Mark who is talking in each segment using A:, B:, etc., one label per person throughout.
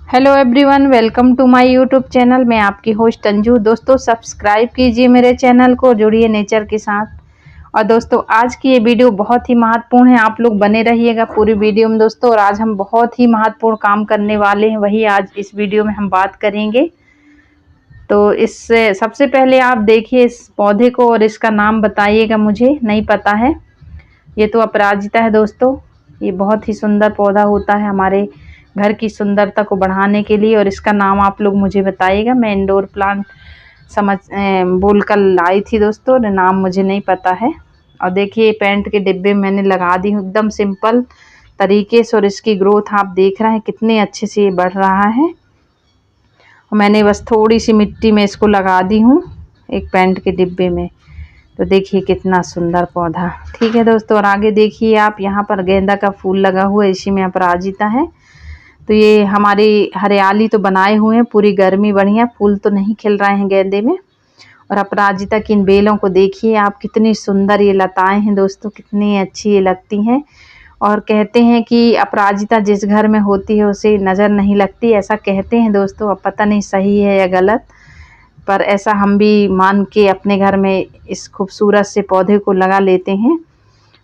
A: Hello everyone, welcome to my YouTube channel. मैं आपकी host Anju. दोस्तों सब्सक्राइब कीजिए मेरे चैनल को, जुड़िए नेचर के साथ। और दोस्तों आज की ये वीडियो बहुत ही महत्वपूर्ण है, आप लोग बने रहिएगा पूरी वीडियो में दोस्तों। और आज हम बहुत ही महत्वपूर्ण काम करने वाले हैं, वही आज इस वीडियो में हम बात करेंगे। तो इससे सबसे पहले आप देखिए इस पौधे को और इसका नाम बताइएगा, मुझे नहीं पता है। ये तो अपराजिता है दोस्तों। ये बहुत ही सुंदर पौधा होता है हमारे घर की सुंदरता को बढ़ाने के लिए। और इसका नाम आप लोग मुझे बताइएगा। मैं इंडोर प्लांट बोल कर लाई थी दोस्तों, नाम मुझे नहीं पता है। और देखिए पेंट के डिब्बे मैंने लगा दी हूँ एकदम सिंपल तरीके से। और इसकी ग्रोथ आप देख रहे हैं कितने अच्छे से ये बढ़ रहा है। और मैंने बस थोड़ी सी मिट्टी में इसको लगा दी हूँ एक पेंट के डिब्बे में। तो देखिए कितना सुंदर पौधा। ठीक है दोस्तों, और आगे देखिए आप, यहाँ पर गेंदा का फूल लगा हुआ है, इसी में अपराजिता है। तो ये हमारी हरियाली तो बनाए हुए हैं पूरी गर्मी बढ़िया। फूल तो नहीं खिल रहे हैं गेंदे में। और अपराजिता की इन बेलों को देखिए आप, कितनी सुंदर ये लताएं हैं दोस्तों, कितनी अच्छी ये लगती हैं। और कहते हैं कि अपराजिता जिस घर में होती है उसे नज़र नहीं लगती, ऐसा कहते हैं दोस्तों। अब पता नहीं सही है या गलत, पर ऐसा हम भी मान के अपने घर में इस खूबसूरत से पौधे को लगा लेते हैं।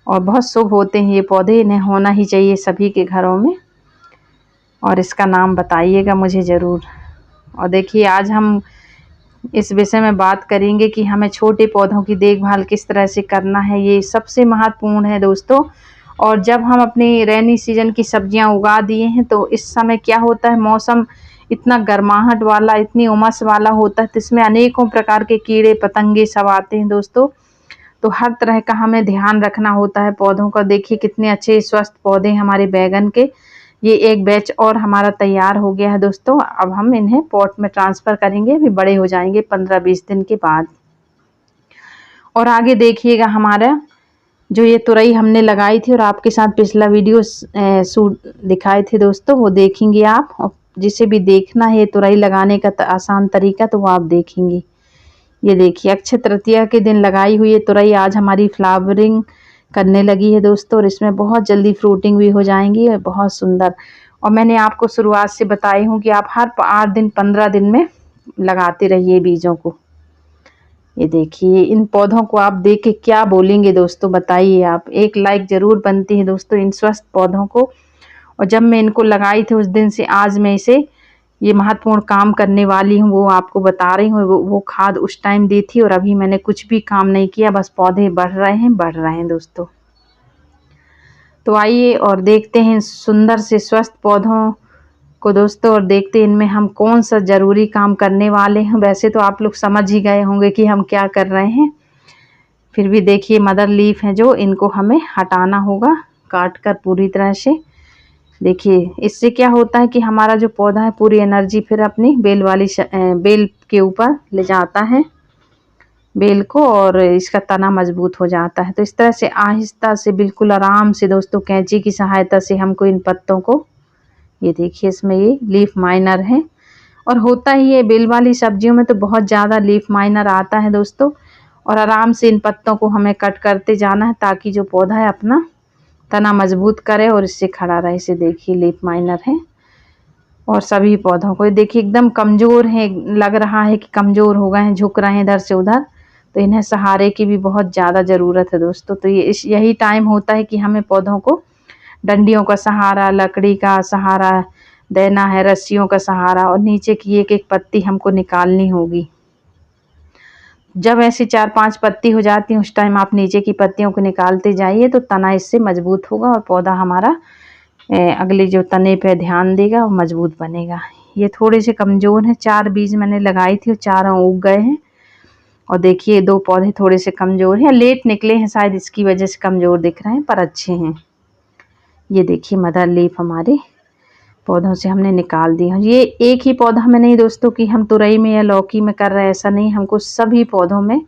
A: और बहुत शुभ होते हैं ये पौधे, इन्हें होना ही चाहिए सभी के घरों में। और इसका नाम बताइएगा मुझे ज़रूर। और देखिए आज हम इस विषय में बात करेंगे कि हमें छोटे पौधों की देखभाल किस तरह से करना है, ये सबसे महत्वपूर्ण है दोस्तों। और जब हम अपनी रेनी सीजन की सब्जियां उगा दिए हैं तो इस समय क्या होता है, मौसम इतना गर्माहट वाला, इतनी उमस वाला होता है, तो इसमें अनेकों प्रकार के कीड़े पतंगे सब आते हैं दोस्तों। तो हर तरह का हमें ध्यान रखना होता है पौधों का। देखिए कितने अच्छे स्वस्थ पौधे हमारे बैगन के। ये एक बैच और हमारा तैयार हो गया है दोस्तों। अब हम इन्हें पॉट में ट्रांसफ़र करेंगे, अभी बड़े हो जाएंगे 15-20 दिन के बाद। और आगे देखिएगा हमारा जो ये तुरई हमने लगाई थी और आपके साथ पिछला वीडियो सूट दिखाए थे दोस्तों, वो देखेंगे आप। और जिसे भी देखना है तुरई लगाने का आसान तरीका, तो वो आप देखेंगे। ये देखिए अक्षय तृतीया के दिन लगाई हुई ये तुरई आज हमारी फ्लावरिंग करने लगी है दोस्तों। और इसमें बहुत जल्दी फ्रूटिंग भी हो जाएंगी और बहुत सुंदर। और मैंने आपको शुरुआत से बताई हूँ कि आप हर 8 दिन 15 दिन में लगाते रहिए बीजों को। ये देखिए इन पौधों को आप देख के क्या बोलेंगे दोस्तों, बताइए आप। एक लाइक ज़रूर बनती है दोस्तों इन स्वस्थ पौधों को। और जब मैं इनको लगाई थी उस दिन से आज मैं इसे ये महत्वपूर्ण काम करने वाली हूँ, वो आपको बता रही हूँ। वो खाद उस टाइम दी थी और अभी मैंने कुछ भी काम नहीं किया, बस पौधे बढ़ रहे हैं दोस्तों। तो आइए और देखते हैं सुंदर से स्वस्थ पौधों को दोस्तों, और देखते हैं इनमें हम कौन सा ज़रूरी काम करने वाले हैं। वैसे तो आप लोग समझ ही गए होंगे कि हम क्या कर रहे हैं, फिर भी देखिए मदर लीफ है जो, इनको हमें हटाना होगा काट कर पूरी तरह से। देखिए इससे क्या होता है कि हमारा जो पौधा है पूरी एनर्जी फिर अपनी बेल के ऊपर ले जाता है बेल को, और इसका तना मजबूत हो जाता है। तो इस तरह से आहिस्ता से बिल्कुल आराम से दोस्तों कैंची की सहायता से हमको इन पत्तों को, ये देखिए इसमें ये लीफ माइनर है। और होता ही है बेल वाली सब्जियों में तो बहुत ज़्यादा लीफ माइनर आता है दोस्तों। और आराम से इन पत्तों को हमें कट करते जाना है ताकि जो पौधा है अपना तना मजबूत करे और इससे खड़ा रहे। इसे देखिए लीफ माइनर है। और सभी पौधों को देखिए एकदम कमज़ोर है, लग रहा है कि कमज़ोर हो गए हैं, झुक रहे हैं इधर से उधर। तो इन्हें सहारे की भी बहुत ज़्यादा ज़रूरत है दोस्तों। तो यही टाइम होता है कि हमें पौधों को डंडियों का सहारा, लकड़ी का सहारा देना है, रस्सियों का सहारा, और नीचे की एक एक पत्ती हमको निकालनी होगी। जब ऐसी 4-5 पत्ती हो जाती हैं उस टाइम आप नीचे की पत्तियों को निकालते जाइए, तो तना इससे मजबूत होगा और पौधा हमारा अगले जो तने पे ध्यान देगा वो मजबूत बनेगा। ये थोड़े से कमज़ोर हैं, 4 बीज मैंने लगाई थी और चारों उग गए हैं। और देखिए 2 पौधे थोड़े से कमज़ोर हैं, लेट निकले हैं शायद इसकी वजह से कमज़ोर दिख रहे हैं, पर अच्छे हैं। ये देखिए मदर लीफ हमारे पौधों से हमने निकाल दी है। ये एक ही पौधा में नहीं दोस्तों कि हम तुरई में या लौकी में कर रहे हैं, ऐसा नहीं, हमको सभी पौधों में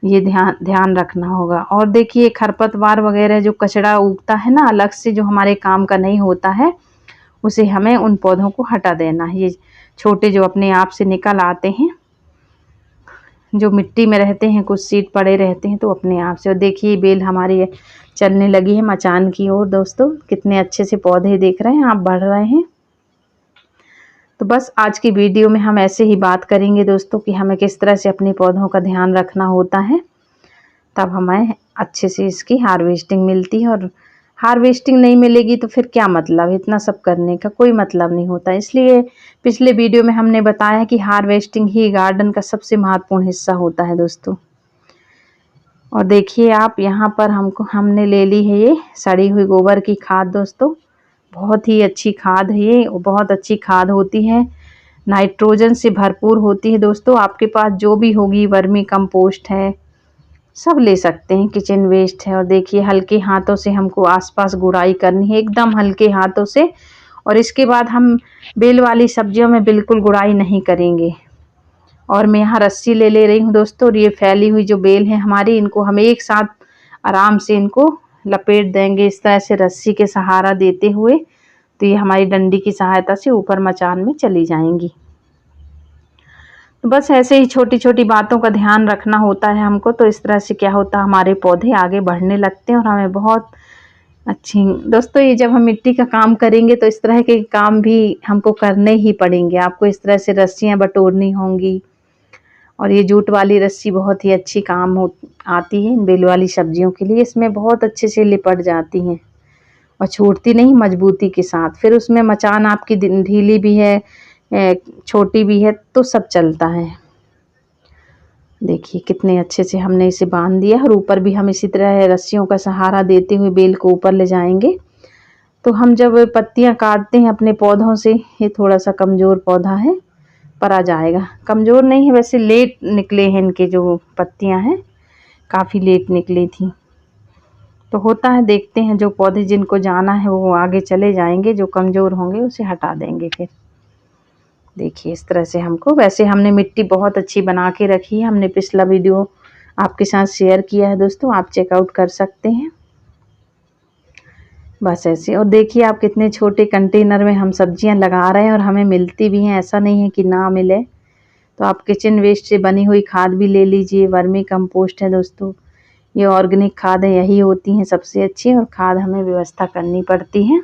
A: ये ध्यान रखना होगा। और देखिए खरपतवार वगैरह जो कचरा उगता है ना अलग से, जो हमारे काम का नहीं होता है, उसे हमें उन पौधों को हटा देना है। ये छोटे जो अपने आप से निकल आते हैं, जो मिट्टी में रहते हैं, कुछ सीड पड़े रहते हैं, तो अपने आप से। और देखिए बेल हमारी चलने लगी है मचान की ओर दोस्तों, कितने अच्छे से पौधे देख रहे हैं आप, बढ़ रहे हैं। तो बस आज की वीडियो में हम ऐसे ही बात करेंगे दोस्तों कि हमें किस तरह से अपने पौधों का ध्यान रखना होता है, तब हमें अच्छे से इसकी हार्वेस्टिंग मिलती है। और हार्वेस्टिंग नहीं मिलेगी तो फिर क्या मतलब, इतना सब करने का कोई मतलब नहीं होता। इसलिए पिछले वीडियो में हमने बताया कि हार्वेस्टिंग ही गार्डन का सबसे महत्वपूर्ण हिस्सा होता है दोस्तों। और देखिए आप यहाँ पर हमने ले ली है ये सड़ी हुई गोबर की खाद दोस्तों। बहुत ही अच्छी खाद है ये, बहुत अच्छी खाद होती है, नाइट्रोजन से भरपूर होती है दोस्तों। आपके पास जो भी होगी, वर्मी कंपोस्ट है, सब ले सकते हैं, किचन वेस्ट है। और देखिए हल्के हाथों से हमको आसपास गुड़ाई करनी है, एकदम हल्के हाथों से। और इसके बाद हम बेल वाली सब्जियों में बिल्कुल गुड़ाई नहीं करेंगे। और मैं यहाँ रस्सी ले रही हूँ दोस्तों, और ये फैली हुई जो बेल है हमारी, इनको हम एक साथ आराम से इनको लपेट देंगे इस तरह से रस्सी के सहारा देते हुए। तो ये हमारी डंडी की सहायता से ऊपर मचान में चली जाएंगी। तो बस ऐसे ही छोटी छोटी बातों का ध्यान रखना होता है हमको। तो इस तरह से क्या होता है, हमारे पौधे आगे बढ़ने लगते हैं और हमें बहुत अच्छी दोस्तों, ये जब हम मिट्टी का काम करेंगे तो इस तरह के काम भी हमको करने ही पड़ेंगे। आपको इस तरह से रस्सियाँ बटोरनी होंगी। और ये जूट वाली रस्सी बहुत ही अच्छी काम आती है बेल वाली सब्जियों के लिए। इसमें बहुत अच्छे से लिपट जाती हैं और छूटती नहीं, मजबूती के साथ। फिर उसमें मचान आपकी ढीली भी है, छोटी भी है, तो सब चलता है। देखिए कितने अच्छे से हमने इसे बांध दिया। और ऊपर भी हम इसी तरह रस्सियों का सहारा देते हुए बेल को ऊपर ले जाएंगे। तो हम जब पत्तियां काटते हैं अपने पौधों से, ये थोड़ा सा कमज़ोर पौधा है, पर आ जाएगा। कमज़ोर नहीं है वैसे, लेट निकले हैं इनके जो पत्तियां हैं, काफ़ी लेट निकली थी। तो होता है, देखते हैं, जो पौधे जिनको जाना है वो आगे चले जाएंगे, जो कमज़ोर होंगे उसे हटा देंगे। फिर देखिए इस तरह से हमको, वैसे हमने मिट्टी बहुत अच्छी बना के रखी है, हमने पिछला वीडियो आपके साथ शेयर किया है दोस्तों, आप चेकआउट कर सकते हैं। बस ऐसे। और देखिए आप कितने छोटे कंटेनर में हम सब्जियां लगा रहे हैं और हमें मिलती भी हैं, ऐसा नहीं है कि ना मिले। तो आप किचन वेस्ट से बनी हुई खाद भी ले लीजिए, वर्मी कंपोस्ट है दोस्तों, ये ऑर्गेनिक खाद है, यही होती हैं सबसे अच्छी। और खाद हमें व्यवस्था करनी पड़ती है,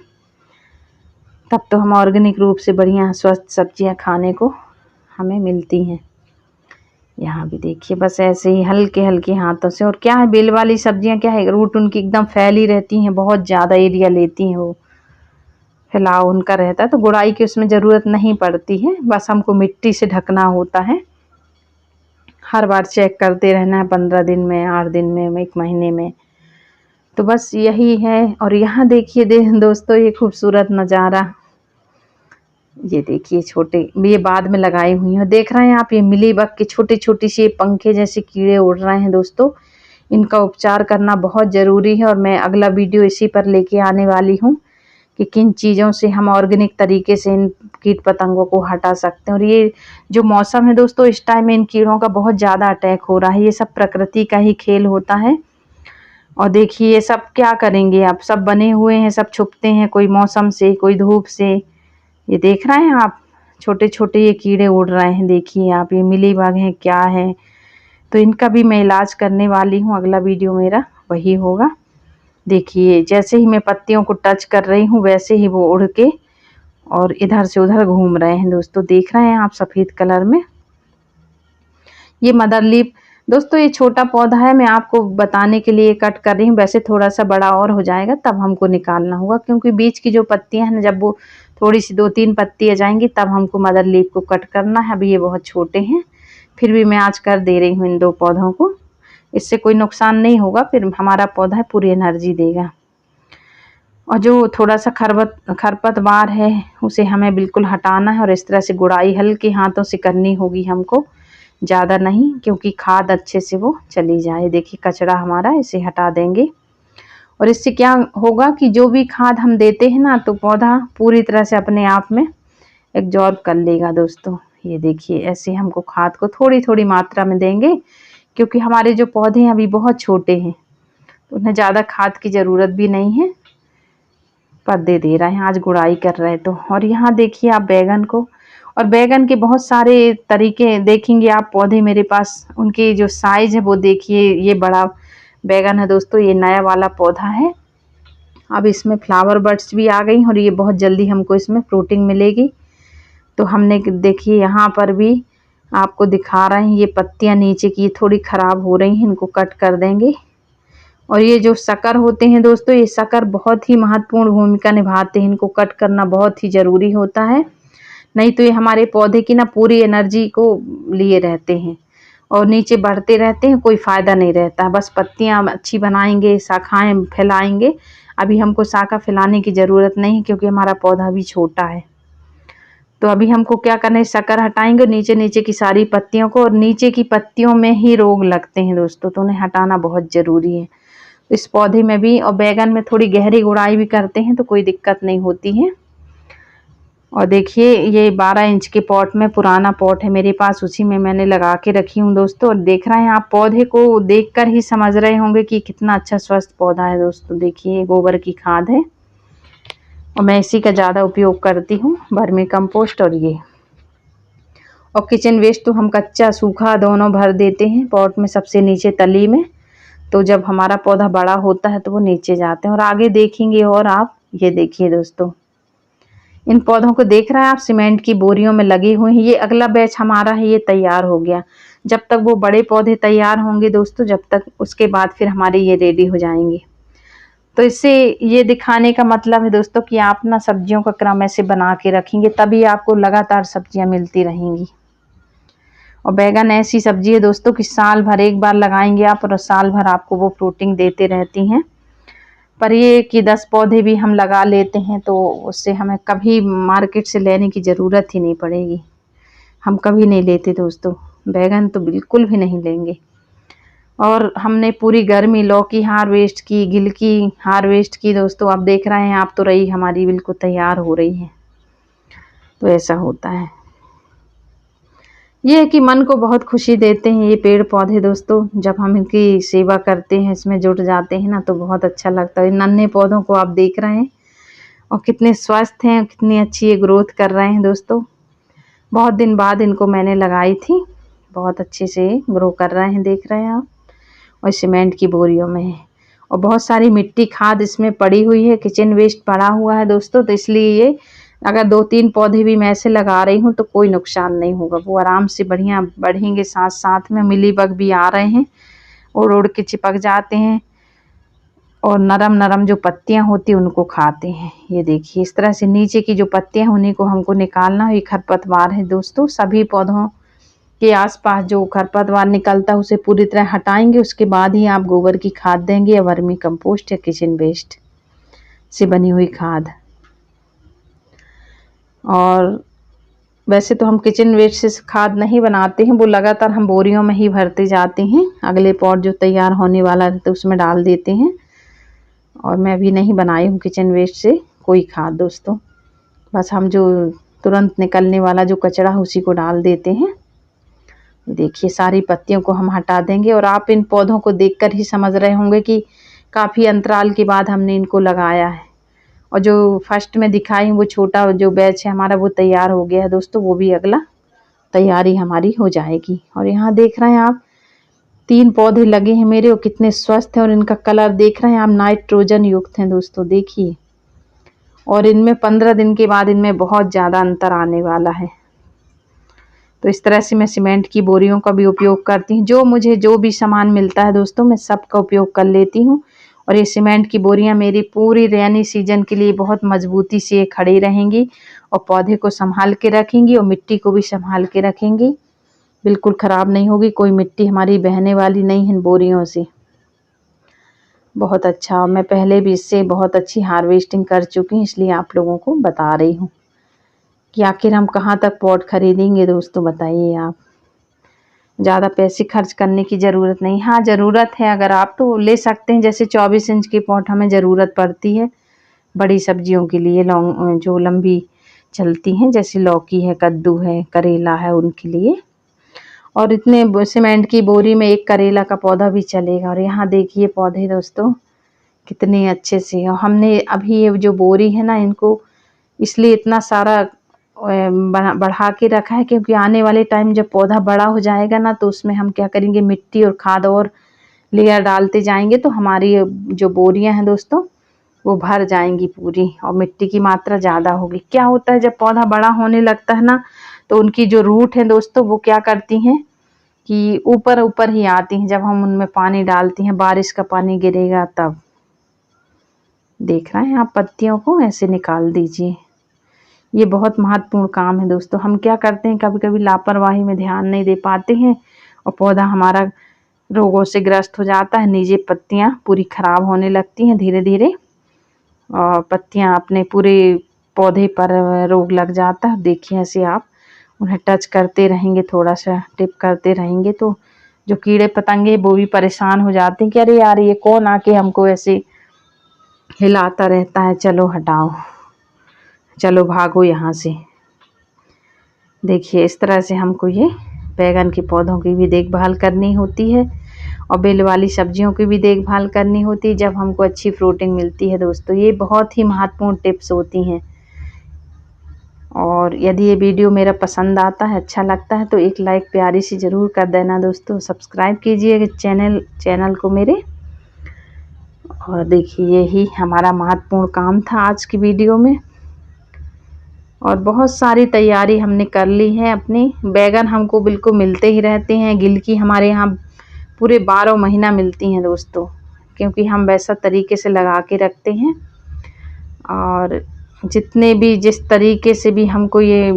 A: तब तो हम ऑर्गेनिक रूप से बढ़िया स्वस्थ सब्जियां खाने को हमें मिलती हैं। यहाँ भी देखिए बस ऐसे ही हल्के हल्के हाथों से। और क्या है, बेल वाली सब्जियां क्या है, रूट उनकी एकदम फैली रहती हैं, बहुत ज़्यादा एरिया लेती हैं, वो फैलाव उनका रहता है, तो गुड़ाई की उसमें ज़रूरत नहीं पड़ती है। बस हमको मिट्टी से ढकना होता है, हर बार चेक करते रहना है, 15 दिन में, 8 दिन में, 1 महीने में। तो बस यही है। और यहाँ देखिए दोस्तों ये खूबसूरत नज़ारा, ये देखिए छोटे, ये बाद में लगाई हुई हैं, देख रहे हैं आप, ये मिलीबग के छोटे छोटी सी पंखे जैसे कीड़े उड़ रहे हैं दोस्तों। इनका उपचार करना बहुत ज़रूरी है। और मैं अगला वीडियो इसी पर लेके आने वाली हूँ कि किन चीज़ों से हम ऑर्गेनिक तरीके से इन कीट पतंगों को हटा सकते हैं। और ये जो मौसम है दोस्तों, इस टाइम इन कीड़ों का बहुत ज़्यादा अटैक हो रहा है, ये सब प्रकृति का ही खेल होता है। और देखिए ये सब क्या करेंगे, आप सब बने हुए हैं, सब छुपते हैं, कोई मौसम से, कोई धूप से। ये देख रहे हैं आप, छोटे छोटे ये कीड़े उड़ रहे हैं, देखिए आप, ये मिलीबग हैं क्या है। तो इनका भी मैं इलाज करने वाली हूँ, अगला वीडियो मेरा वही होगा। देखिए जैसे ही मैं पत्तियों को टच कर रही हूँ, वैसे ही वो उड़ के और इधर से उधर घूम रहे हैं दोस्तों, देख रहे हैं आप, सफ़ेद कलर में। ये मदर लीफ दोस्तों, ये छोटा पौधा है, मैं आपको बताने के लिए कट कर रही हूँ। वैसे थोड़ा सा बड़ा और हो जाएगा तब हमको निकालना होगा, क्योंकि बीच की जो पत्तियां हैं ना, जब वो थोड़ी सी 2-3 पत्तियां जाएंगी तब हमको मदर लीफ को कट करना है। अभी ये बहुत छोटे हैं, फिर भी मैं आज कर दे रही हूँ इन 2 पौधों को। इससे कोई नुकसान नहीं होगा, फिर हमारा पौधा पूरी एनर्जी देगा। और जो थोड़ा सा खरपतवार है उसे हमें बिल्कुल हटाना है। और इस तरह से गुड़ाई हल्के हाथों से करनी होगी हमको, ज़्यादा नहीं, क्योंकि खाद अच्छे से वो चली जाए। देखिए कचरा हमारा, इसे हटा देंगे। और इससे क्या होगा कि जो भी खाद हम देते हैं ना, तो पौधा पूरी तरह से अपने आप में एब्जॉर्ब कर लेगा दोस्तों। ये देखिए ऐसे हमको खाद को थोड़ी थोड़ी मात्रा में देंगे, क्योंकि हमारे जो पौधे हैं अभी बहुत छोटे हैं, तो उन्हें ज़्यादा खाद की ज़रूरत भी नहीं है, पर दे रहे हैं आज गुड़ाई कर रहे हैं तो। और यहाँ देखिए आप बैगन को, और बैगन के बहुत सारे तरीके देखेंगे आप पौधे मेरे पास, उनकी जो साइज है वो देखिए। ये बड़ा बैगन है दोस्तों, ये नया वाला पौधा है। अब इसमें फ्लावर बड्स भी आ गई और ये बहुत जल्दी हमको इसमें फ्रूटिंग मिलेगी। तो हमने देखिए यहाँ पर भी आपको दिखा रहे हैं, ये पत्तियां नीचे की थोड़ी ख़राब हो रही हैं, इनको कट कर देंगे। और ये जो शक्कर होते हैं दोस्तों, ये शक्कर बहुत ही महत्वपूर्ण भूमिका निभाते हैं, इनको कट करना बहुत ही ज़रूरी होता है, नहीं तो ये हमारे पौधे की ना पूरी एनर्जी को लिए रहते हैं और नीचे बढ़ते रहते हैं, कोई फ़ायदा नहीं रहता। बस पत्तियां अच्छी बनाएंगे, शाखाएं फैलाएंगे। अभी हमको शाखा फैलाने की ज़रूरत नहीं क्योंकि हमारा पौधा भी छोटा है। तो अभी हमको क्या करना है, शक्कर हटाएंगे नीचे नीचे की सारी पत्तियों को, और नीचे की पत्तियों में ही रोग लगते हैं दोस्तों, तो उन्हें हटाना बहुत ज़रूरी है। इस पौधे में भी और बैगन में थोड़ी गहरी गुड़ाई भी करते हैं तो कोई दिक्कत नहीं होती है। और देखिए ये 12 इंच के पॉट में, पुराना पॉट है मेरे पास, उसी में मैंने लगा के रखी हूँ दोस्तों। और देख रहे हैं आप, पौधे को देखकर ही समझ रहे होंगे कि कितना अच्छा स्वस्थ पौधा है दोस्तों। देखिए गोबर की खाद है और मैं इसी का ज़्यादा उपयोग करती हूँ, वर्मी कंपोस्ट और ये। और किचन वेस्ट तो हम कच्चा सूखा दोनों भर देते हैं पॉट में, सबसे नीचे तली में। तो जब हमारा पौधा बड़ा होता है तो वो नीचे जाते हैं। और आगे देखेंगे और आप, ये देखिए दोस्तों, इन पौधों को देख रहे हैं आप, सीमेंट की बोरियों में लगे हुए हैं। ये अगला बैच हमारा है, ये तैयार हो गया। जब तक वो बड़े पौधे तैयार होंगे दोस्तों, जब तक, उसके बाद फिर हमारे ये रेडी हो जाएंगे। तो इससे ये दिखाने का मतलब है दोस्तों कि आप ना सब्जियों का क्रम ऐसे बना के रखेंगे, तभी आपको लगातार सब्जियां मिलती रहेंगी। और बैगन ऐसी सब्जी है दोस्तों कि साल भर एक बार लगाएंगे आप और साल भर आपको वो फ्रूटिंग देते रहती हैं। पर ये कि 10 पौधे भी हम लगा लेते हैं तो उससे हमें कभी मार्केट से लेने की ज़रूरत ही नहीं पड़ेगी। हम कभी नहीं लेते दोस्तों, बैगन तो बिल्कुल भी नहीं लेंगे। और हमने पूरी गर्मी लौकी हार्वेस्ट की, गिलकी हार्वेस्ट की दोस्तों। आप देख रहे हैं, आप तो रही हमारी बिल्कुल तैयार हो रही है। तो ऐसा होता है, ये है कि मन को बहुत खुशी देते हैं ये पेड़ पौधे दोस्तों। जब हम इनकी सेवा करते हैं, इसमें जुट जाते हैं ना, तो बहुत अच्छा लगता है। नन्हे पौधों को आप देख रहे हैं और कितने स्वस्थ हैं, कितनी अच्छी ये ग्रोथ कर रहे हैं दोस्तों। बहुत दिन बाद इनको मैंने लगाई थी, बहुत अच्छे से ग्रो कर रहे हैं, देख रहे हैं आप। और सीमेंट की बोरियों में है और बहुत सारी मिट्टी खाद इसमें पड़ी हुई है, किचन वेस्ट पड़ा हुआ है दोस्तों। तो इसलिए ये अगर 2-3 पौधे भी मैं ऐसे लगा रही हूँ तो कोई नुकसान नहीं होगा, वो आराम से बढ़िया बढ़ेंगे। साथ साथ में मिलीबग भी आ रहे हैं, उड़ उड़ के चिपक जाते हैं और नरम नरम जो पत्तियां होती हैं उनको खाते हैं। ये देखिए इस तरह से नीचे की जो पत्तियां हैं उन्हीं को हमको निकालना है। ये खरपतवार है दोस्तों, सभी पौधों के आसपास जो खरपतवार निकलता है उसे पूरी तरह हटाएंगे। उसके बाद ही आप गोबर की खाद देंगे या वर्मी कंपोस्ट या किचन वेस्ट से बनी हुई खाद। और वैसे तो हम किचन वेस्ट से खाद नहीं बनाते हैं, वो लगातार हम बोरियों में ही भरते जाते हैं। अगले पॉट जो तैयार होने वाला रहता है उसमें डाल देते हैं। और मैं भी नहीं बनाई हूँ किचन वेस्ट से कोई खाद दोस्तों, बस हम जो तुरंत निकलने वाला जो कचरा है उसी को डाल देते हैं। देखिए सारी पत्तियों को हम हटा देंगे। और आप इन पौधों को देखकर ही समझ रहे होंगे कि काफ़ी अंतराल के बाद हमने इनको लगाया है। और जो फर्स्ट में दिखाई वो छोटा जो बैच है हमारा, वो तैयार हो गया है दोस्तों, वो भी अगला तैयारी हमारी हो जाएगी। और यहाँ देख रहे हैं आप, 3 पौधे लगे हैं मेरे और कितने स्वस्थ हैं। और इनका कलर देख रहे हैं आप, नाइट्रोजन युक्त हैं दोस्तों, देखिए। और इनमें 15 दिन के बाद इनमें बहुत ज़्यादा अंतर आने वाला है। तो इस तरह से मैं सीमेंट की बोरियों का भी उपयोग करती हूँ। जो मुझे जो भी सामान मिलता है दोस्तों, मैं सबका उपयोग कर लेती हूँ। और ये सीमेंट की बोरियां मेरी पूरी रेनी सीजन के लिए बहुत मजबूती से ये खड़ी रहेंगी और पौधे को संभाल के रखेंगी और मिट्टी को भी संभाल के रखेंगी, बिल्कुल ख़राब नहीं होगी। कोई मिट्टी हमारी बहने वाली नहीं है इन बोरियों से। बहुत अच्छा, मैं पहले भी इससे बहुत अच्छी हार्वेस्टिंग कर चुकी हूँ, इसलिए आप लोगों को बता रही हूँ कि आखिर हम कहाँ तक पॉट खरीदेंगे दोस्तों, बताइए आप। ज़्यादा पैसे खर्च करने की ज़रूरत नहीं। हाँ ज़रूरत है अगर आप तो ले सकते हैं, जैसे 24 इंच की पॉट हमें ज़रूरत पड़ती है बड़ी सब्जियों के लिए, लॉन्ग जो लंबी चलती हैं, जैसे लौकी है, कद्दू है, करेला है, उनके लिए। और इतने सीमेंट की बोरी में एक करेला का पौधा भी चलेगा। और यहाँ देखिए पौधे दोस्तों कितने अच्छे से। और हमने अभी ये जो बोरी है ना, इनको इसलिए इतना सारा बढ़ा के रखा है क्योंकि आने वाले टाइम जब पौधा बड़ा हो जाएगा ना, तो उसमें हम क्या करेंगे, मिट्टी और खाद और लेयर डालते जाएंगे, तो हमारी जो बोरियां हैं दोस्तों वो भर जाएंगी पूरी और मिट्टी की मात्रा ज़्यादा होगी। क्या होता है जब पौधा बड़ा होने लगता है ना, तो उनकी जो रूट है दोस्तों वो क्या करती हैं कि ऊपर ऊपर ही आती हैं। जब हम उनमें पानी डालती हैं, बारिश का पानी गिरेगा तब। देख रहे हैं आप, पत्तियों को ऐसे निकाल दीजिए। ये बहुत महत्वपूर्ण काम है दोस्तों। हम क्या करते हैं, कभी कभी लापरवाही में ध्यान नहीं दे पाते हैं और पौधा हमारा रोगों से ग्रस्त हो जाता है। नीचे पत्तियां पूरी खराब होने लगती हैं धीरे धीरे, और पत्तियां अपने पूरे पौधे पर रोग लग जाता है। देखिए ऐसे आप उन्हें टच करते रहेंगे, थोड़ा सा टिप करते रहेंगे तो जो कीड़े पतंगे वो भी परेशान हो जाते हैं कि अरे यार ये कौन आके हमको ऐसे हिलाता रहता है, चलो हटाओ, चलो भागो यहाँ से। देखिए इस तरह से हमको ये बैगन के पौधों की भी देखभाल करनी होती है और बेल वाली सब्जियों की भी देखभाल करनी होती है जब हमको अच्छी फ्रूटिंग मिलती है दोस्तों। ये बहुत ही महत्वपूर्ण टिप्स होती हैं। और यदि ये वीडियो मेरा पसंद आता है, अच्छा लगता है, तो एक लाइक प्यारी सी ज़रूर कर देना दोस्तों। सब्सक्राइब कीजिए चैनल को मेरे। और देखिए यही हमारा महत्वपूर्ण काम था आज की वीडियो में। और बहुत सारी तैयारी हमने कर ली है अपनी। बैगन हमको बिल्कुल मिलते ही रहते हैं। गिलकी हमारे यहाँ पूरे 12 महीना मिलती हैं दोस्तों, क्योंकि हम वैसा तरीके से लगा के रखते हैं। और जिस तरीके से भी हमको ये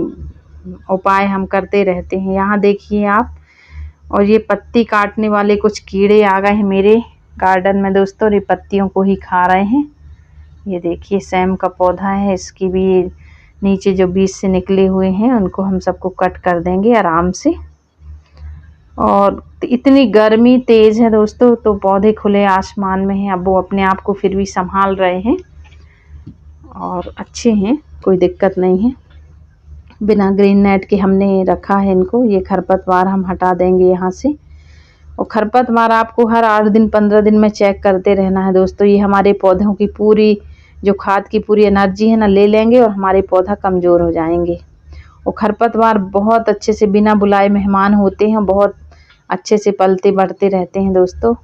A: उपाय हम करते रहते हैं। यहाँ देखिए आप, और ये पत्ती काटने वाले कुछ कीड़े आ गए हैं मेरे गार्डन में दोस्तों, और ये पत्तियों को ही खा रहे हैं। ये देखिए सेम का पौधा है, इसकी भी नीचे जो बीज से निकले हुए हैं उनको हम सबको कट कर देंगे आराम से। और इतनी गर्मी तेज है दोस्तों, तो पौधे खुले आसमान में हैं, अब वो अपने आप को फिर भी संभाल रहे हैं और अच्छे हैं, कोई दिक्कत नहीं है। बिना ग्रीन नेट के हमने रखा है इनको। ये खरपतवार हम हटा देंगे यहाँ से। और खरपतवार आपको हर 8 दिन 15 दिन में चेक करते रहना है दोस्तों। ये हमारे पौधों की पूरी जो खाद की पूरी एनर्जी है ना ले लेंगे और हमारे पौधा कमज़ोर हो जाएंगे। और खरपतवार बहुत अच्छे से बिना बुलाए मेहमान होते हैं, बहुत अच्छे से पलते बढ़ते रहते हैं दोस्तों।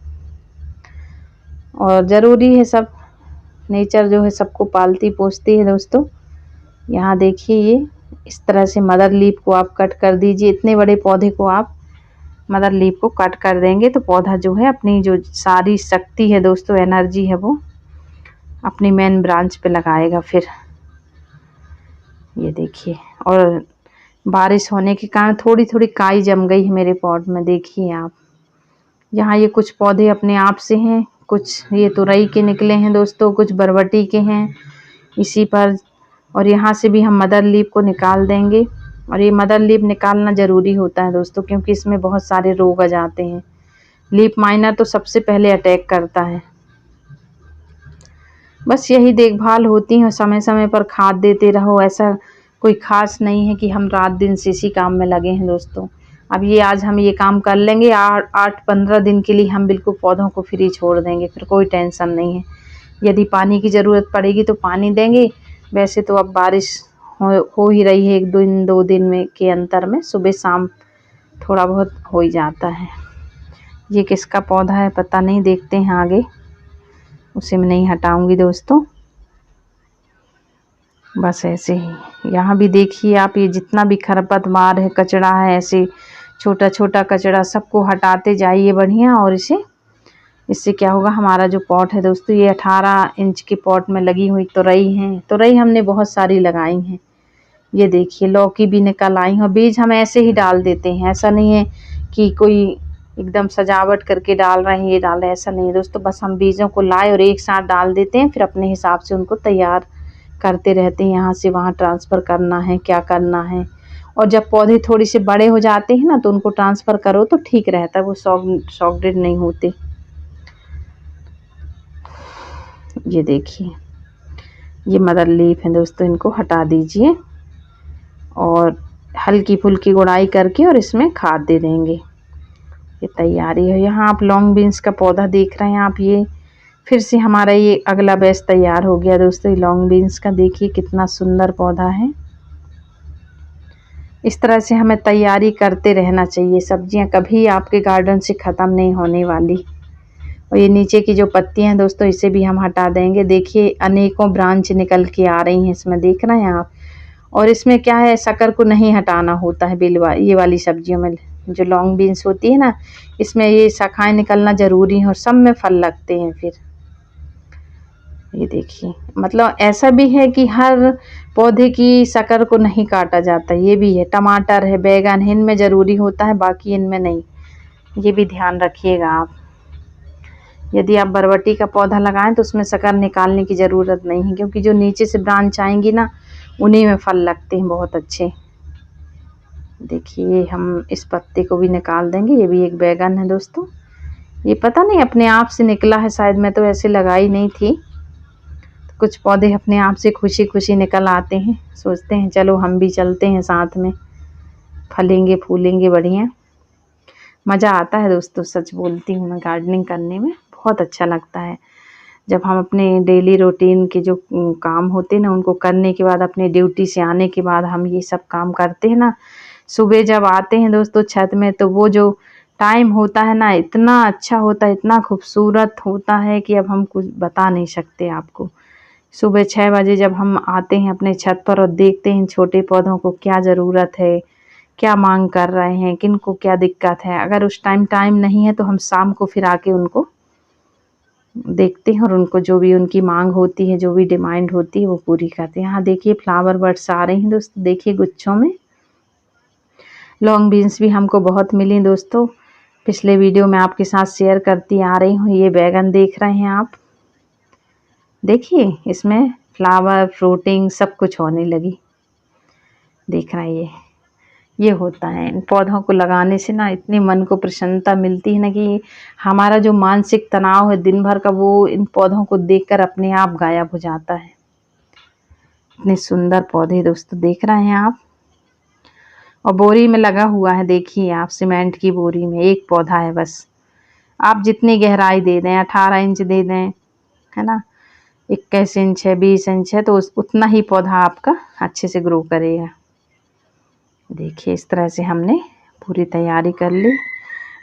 A: और ज़रूरी है, सब नेचर जो है सबको पालती पोसती है दोस्तों। यहाँ देखिए ये इस तरह से मदर लीफ को आप कट कर दीजिए। इतने बड़े पौधे को आप मदर लीफ को कट कर देंगे तो पौधा जो है अपनी जो सारी शक्ति है दोस्तों, एनर्जी है, वो अपनी मेन ब्रांच पे लगाएगा फिर। ये देखिए, और बारिश होने के कारण थोड़ी थोड़ी काई जम गई है मेरे पॉट में। देखिए आप, यहाँ ये कुछ पौधे अपने आप से हैं, कुछ ये तुरई के निकले हैं दोस्तों, कुछ बरबटी के हैं इसी पर। और यहाँ से भी हम मदर लीफ को निकाल देंगे। और ये मदर लीफ निकालना ज़रूरी होता है दोस्तों, क्योंकि इसमें बहुत सारे रोग आ जाते हैं। लीफ माइनर तो सबसे पहले अटैक करता है। बस यही देखभाल होती है, समय समय पर खाद देते रहो। ऐसा कोई ख़ास नहीं है कि हम रात दिन से इसी काम में लगे हैं दोस्तों। अब ये आज हम ये काम कर लेंगे, 8-15 दिन के लिए हम बिल्कुल पौधों को फ्री छोड़ देंगे, फिर कोई टेंशन नहीं है। यदि पानी की ज़रूरत पड़ेगी तो पानी देंगे। वैसे तो अब बारिश हो ही रही है, 1-2 दिन में के अंतर में सुबह शाम थोड़ा बहुत हो ही जाता है। ये किसका पौधा है पता नहीं, देखते हैं आगे। उसे मैं नहीं हटाऊंगी दोस्तों, बस ऐसे ही। यहाँ भी देखिए आप, ये जितना भी खरपतवार है, कचरा है, ऐसे छोटा छोटा कचरा सबको हटाते जाइए बढ़िया। और इससे क्या होगा, हमारा जो पॉट है दोस्तों, ये 18 इंच के पॉट में लगी हुई तुरई हैं। तुरई हमने बहुत सारी लगाई हैं। ये देखिए लौकी भी निकल आई हैं। और बीज हम ऐसे ही डाल देते हैं, ऐसा नहीं है कि कोई एकदम सजावट करके डाल रहे हैं, ये डाल रहे हैं, ऐसा नहीं है दोस्तों। बस हम बीजों को लाए और एक साथ डाल देते हैं, फिर अपने हिसाब से उनको तैयार करते रहते हैं। यहाँ से वहाँ ट्रांसफ़र करना है, क्या करना है। और जब पौधे थोड़ी से बड़े हो जाते हैं ना, तो उनको ट्रांसफ़र करो तो ठीक रहता है, वो सॉफ्टेड नहीं होते। ये देखिए ये मदर लीफ है दोस्तों, इनको हटा दीजिए और हल्की फुल्की गुड़ाई करके और इसमें खाद दे देंगे। ये तैयारी है। यहाँ आप लॉन्ग बीन्स का पौधा देख रहे हैं आप, ये फिर से हमारा ये अगला बैच तैयार हो गया दोस्तों। लॉन्ग बीन्स का देखिए कितना सुंदर पौधा है। इस तरह से हमें तैयारी करते रहना चाहिए। सब्जियां कभी आपके गार्डन से ख़त्म नहीं होने वाली। और ये नीचे की जो पत्तियां हैं दोस्तों, इसे भी हम हटा देंगे। देखिए अनेकों ब्रांच निकल के आ रही हैं इसमें, देख रहे हैं आप। और इसमें क्या है, शक्कर को नहीं हटाना होता है ये वाली सब्जियों में। जो लॉन्ग बीन्स होती है ना, इसमें ये शाखाएं निकलना ज़रूरी है और सब में फल लगते हैं फिर। ये देखिए, मतलब ऐसा भी है कि हर पौधे की शक्कर को नहीं काटा जाता, ये भी है। टमाटर है, बैगन है, इनमें ज़रूरी होता है, बाकी इनमें नहीं। ये भी ध्यान रखिएगा आप। यदि आप बरबटी का पौधा लगाएं तो उसमें शक्कर निकालने की ज़रूरत नहीं है, क्योंकि जो नीचे से ब्रांच आएंगी ना, उन्हीं में फल लगते हैं बहुत अच्छे। देखिए हम इस पत्ते को भी निकाल देंगे। ये भी एक बैगन है दोस्तों, ये पता नहीं अपने आप से निकला है शायद, मैं तो ऐसे लगाई नहीं थी। कुछ पौधे अपने आप से खुशी खुशी निकल आते हैं, सोचते हैं चलो हम भी चलते हैं साथ में, फलेंगे फूलेंगे बढ़िया। मज़ा आता है दोस्तों, सच बोलती हूँ मैं, गार्डनिंग करने में बहुत अच्छा लगता है। जब हम अपने डेली रूटीन के जो काम होते हैं ना, उनको करने के बाद, अपने ड्यूटी से आने के बाद हम ये सब काम करते हैं ना, सुबह जब आते हैं दोस्तों छत में, तो वो जो टाइम होता है ना, इतना अच्छा होता है, इतना खूबसूरत होता है कि अब हम कुछ बता नहीं सकते आपको। सुबह 6 बजे जब हम आते हैं अपने छत पर और देखते हैं छोटे पौधों को क्या ज़रूरत है, क्या मांग कर रहे हैं, किनको क्या दिक्कत है। अगर उस टाइम नहीं है तो हम शाम को फिर आके उनको देखते हैं और उनको जो भी उनकी मांग होती है, जो भी डिमांड होती है, वो पूरी करते हैं। यहाँ देखिए फ्लावर बर्ड्स आ रहे हैं दोस्तों, देखिए गुच्छों में। लॉन्ग बीन्स भी हमको बहुत मिली दोस्तों, पिछले वीडियो में आपके साथ शेयर करती आ रही हूँ। ये बैगन देख रहे हैं आप, देखिए इसमें फ्लावर फ्रूटिंग सब कुछ होने लगी, देख रहे हैं। ये होता है, इन पौधों को लगाने से ना इतनी मन को प्रसन्नता मिलती है ना, कि हमारा जो मानसिक तनाव है दिन भर का, वो इन पौधों को देखकर अपने आप गायब हो जाता है। इतने सुंदर पौधे दोस्तों, देख रहे हैं आप। और बोरी में लगा हुआ है, देखिए आप, सीमेंट की बोरी में एक पौधा है बस। आप जितनी गहराई दे दें, 18 इंच दे दें, है ना, 21 इंच है, 20 इंच है, तो उतना ही पौधा आपका अच्छे से ग्रो करेगा। देखिए इस तरह से हमने पूरी तैयारी कर ली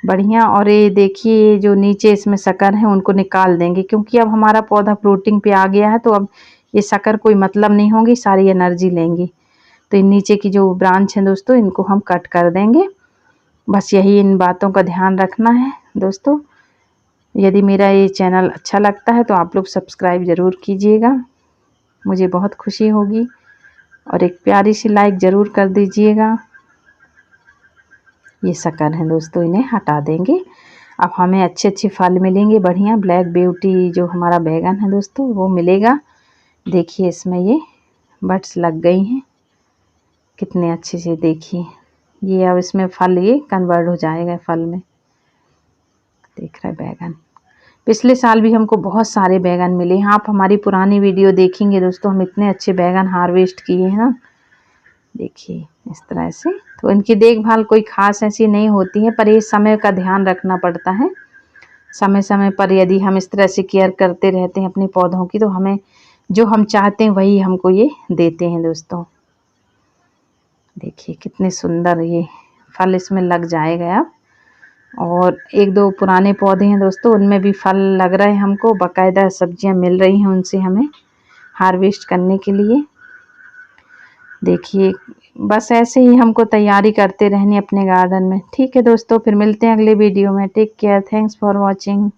A: बढ़िया। और ये देखिए जो नीचे इसमें शक्कर है उनको निकाल देंगे, क्योंकि अब हमारा पौधा फ्रूटिंग पे आ गया है, तो अब ये शक्कर कोई मतलब नहीं होगी, सारी एनर्जी लेंगी। तो इन नीचे की जो ब्रांच है दोस्तों, इनको हम कट कर देंगे। बस यही इन बातों का ध्यान रखना है दोस्तों। यदि मेरा ये चैनल अच्छा लगता है तो आप लोग सब्सक्राइब ज़रूर कीजिएगा, मुझे बहुत खुशी होगी। और एक प्यारी सी लाइक ज़रूर कर दीजिएगा। ये शक्कर है दोस्तों, इन्हें हटा देंगे। अब हमें अच्छे अच्छे फल मिलेंगे बढ़िया। ब्लैक ब्यूटी जो हमारा बैगन है दोस्तों, वो मिलेगा। देखिए इसमें ये बड्स लग गई हैं कितने अच्छे से, देखिए ये अब इसमें फल ये कन्वर्ट हो जाएगा फल में। देख रहे बैगन, पिछले साल भी हमको बहुत सारे बैगन मिले। आप हमारी पुरानी वीडियो देखेंगे दोस्तों, हम इतने अच्छे बैगन हार्वेस्ट किए हैं ना, देखिए इस तरह से। तो इनकी देखभाल कोई ख़ास ऐसी नहीं होती है, पर ये समय का ध्यान रखना पड़ता है। समय समय पर यदि हम इस तरह से केयर करते रहते हैं अपने पौधों की, तो हमें जो हम चाहते हैं वही हमको ये देते हैं दोस्तों। देखिए कितने सुंदर ये फल इसमें लग जाएगा अब। और एक दो पुराने पौधे हैं दोस्तों, उनमें भी फल लग रहे हैं हमको, बाकायदा सब्जियां मिल रही हैं उनसे हमें हार्वेस्ट करने के लिए। देखिए बस ऐसे ही हमको तैयारी करते रहनी अपने गार्डन में। ठीक है दोस्तों, फिर मिलते हैं अगले वीडियो में। Take care, thanks for watching.